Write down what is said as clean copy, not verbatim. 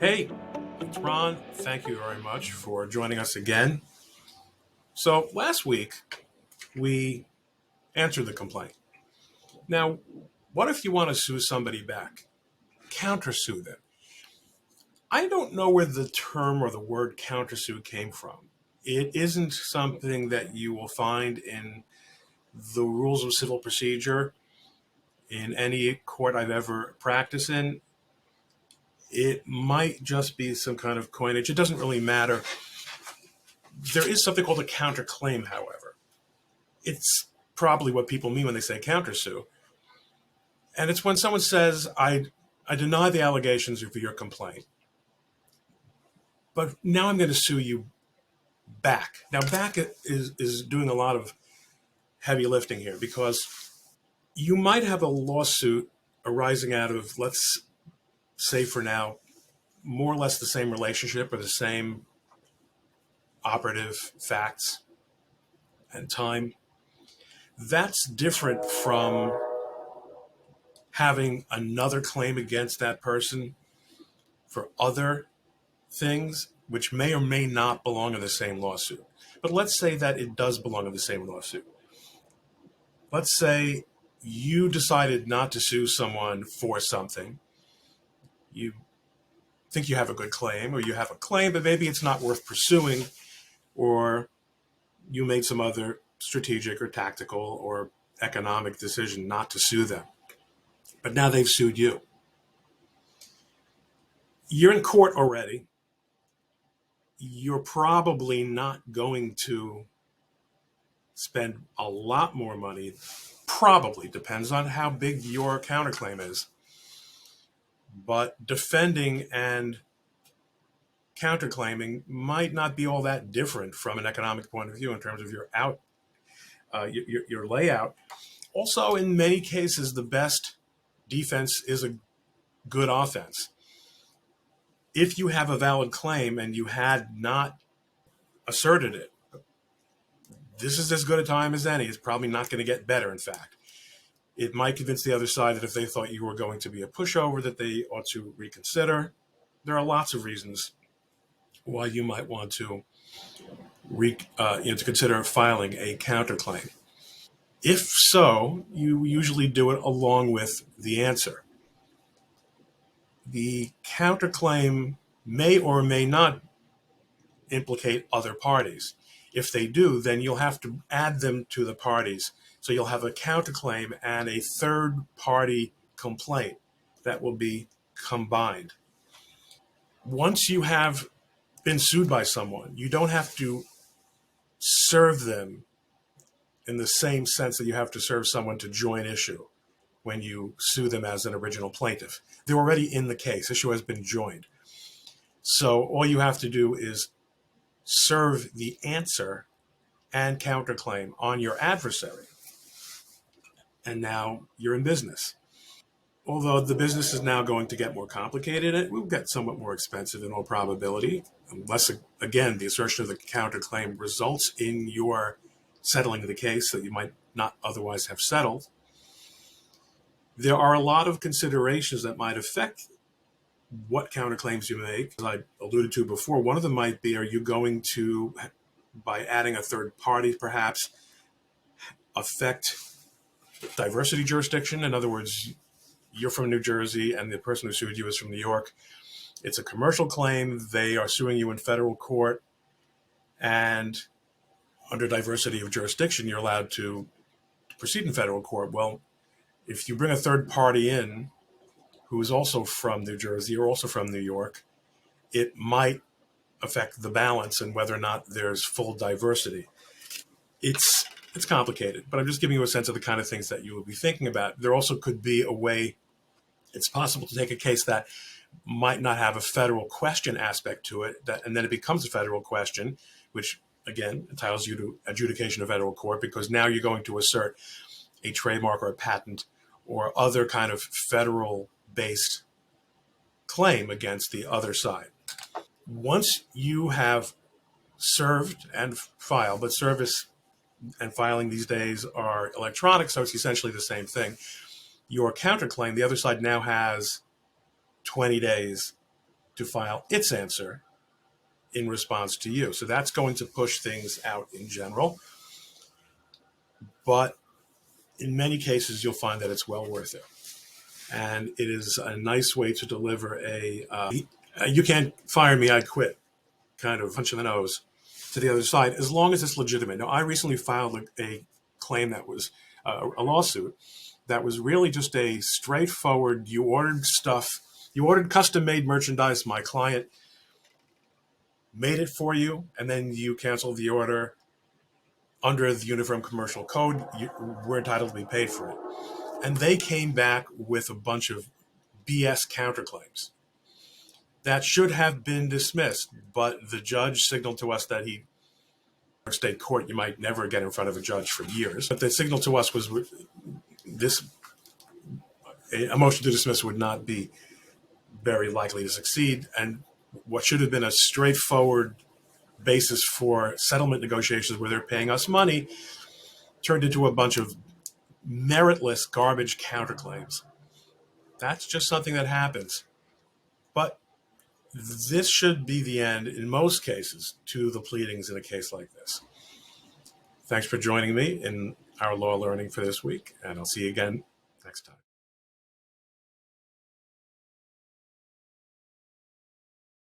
Hey, it's Ron. Thank you very much for joining us again. So, last week we answered the complaint. Now, what if you want to sue somebody back? Countersue them. I don't know where the term or the word countersue came from. It isn't something that you will find in the rules of civil procedure in any court I've ever practiced in. It might just be some kind of coinage. It doesn't really matter. There is something called a counterclaim, however. It's probably what people mean when they say countersue. And it's when someone says, I deny the allegations of your complaint, but now I'm going to sue you back. Now, back is doing a lot of heavy lifting here because you might have a lawsuit arising out of, let's say for now, more or less the same relationship or the same operative facts and time. That's different from having another claim against that person for other things which may or may not belong in the same lawsuit. But let's say that it does belong in the same lawsuit. Let's say you decided not to sue someone for something. You think you have a good claim, or you have a claim, but maybe it's not worth pursuing, or you made some other strategic or tactical or economic decision not to sue them. But now they've sued you. You're in court already. You're probably not going to spend a lot more money. Probably depends on how big your counterclaim is. But defending and counterclaiming might not be all that different from an economic point of view in terms of your layout. Also, in many cases, the best defense is a good offense. If you have a valid claim and you had not asserted it, this is as good a time as any. It's probably not going to get better, in fact. It might convince the other side that if they thought you were going to be a pushover, that they ought to reconsider. There are lots of reasons why you might want to to consider filing a counterclaim. If so, you usually do it along with the answer. The counterclaim may or may not implicate other parties. If they do, then you'll have to add them to the parties. So you'll have a counterclaim and a third-party complaint that will be combined. Once you have been sued by someone, you don't have to serve them in the same sense that you have to serve someone to join issue when you sue them as an original plaintiff. They're already in the case. Issue has been joined. So all you have to do is serve the answer and counterclaim on your adversary. And now you're in business. Although the business is now going to get more complicated, it will get somewhat more expensive in all probability, unless, again, the assertion of the counterclaim results in your settling the case that you might not otherwise have settled. There are a lot of considerations that might affect what counterclaims you make. As I alluded to before, one of them might be, are you going to, by adding a third party perhaps, affect diversity jurisdiction? In other words, you're from New Jersey and the person who sued you is from New York. It's a commercial claim. They are suing you in federal court. And under diversity of jurisdiction, you're allowed to proceed in federal court. Well, if you bring a third party in who is also from New Jersey or also from New York, it might affect the balance and whether or not there's full diversity. It's complicated, but I'm just giving you a sense of the kind of things that you will be thinking about. There also could be a way, it's possible to take a case that might not have a federal question aspect to it, and then it becomes a federal question, which again entitles you to adjudication of federal court, because now you're going to assert a trademark or a patent or other kind of federal-based claim against the other side. Once you have served and filed, but service and filing these days are electronic, so it's essentially the same thing. Your counterclaim, the other side now has 20 days to file its answer in response to you. So that's going to push things out in general. But in many cases, you'll find that it's well worth it. And it is a nice way to deliver you can't fire me, I quit kind of punch in the nose to the other side, as long as it's legitimate. Now, I recently filed a claim that was a lawsuit that was really just a straightforward, you ordered custom-made merchandise, my client made it for you, and then you canceled the order. Under the Uniform Commercial Code, we're entitled to be paid for it. And they came back with a bunch of BS counterclaims that should have been dismissed, but the judge signaled to us that state court, you might never get in front of a judge for years. But the signal to us was a motion to dismiss would not be very likely to succeed. And what should have been a straightforward basis for settlement negotiations where they're paying us money turned into a bunch of meritless garbage counterclaims. That's just something that happens. But this should be the end, in most cases, to the pleadings in a case like this. Thanks for joining me in our law learning for this week, and I'll see you again next time.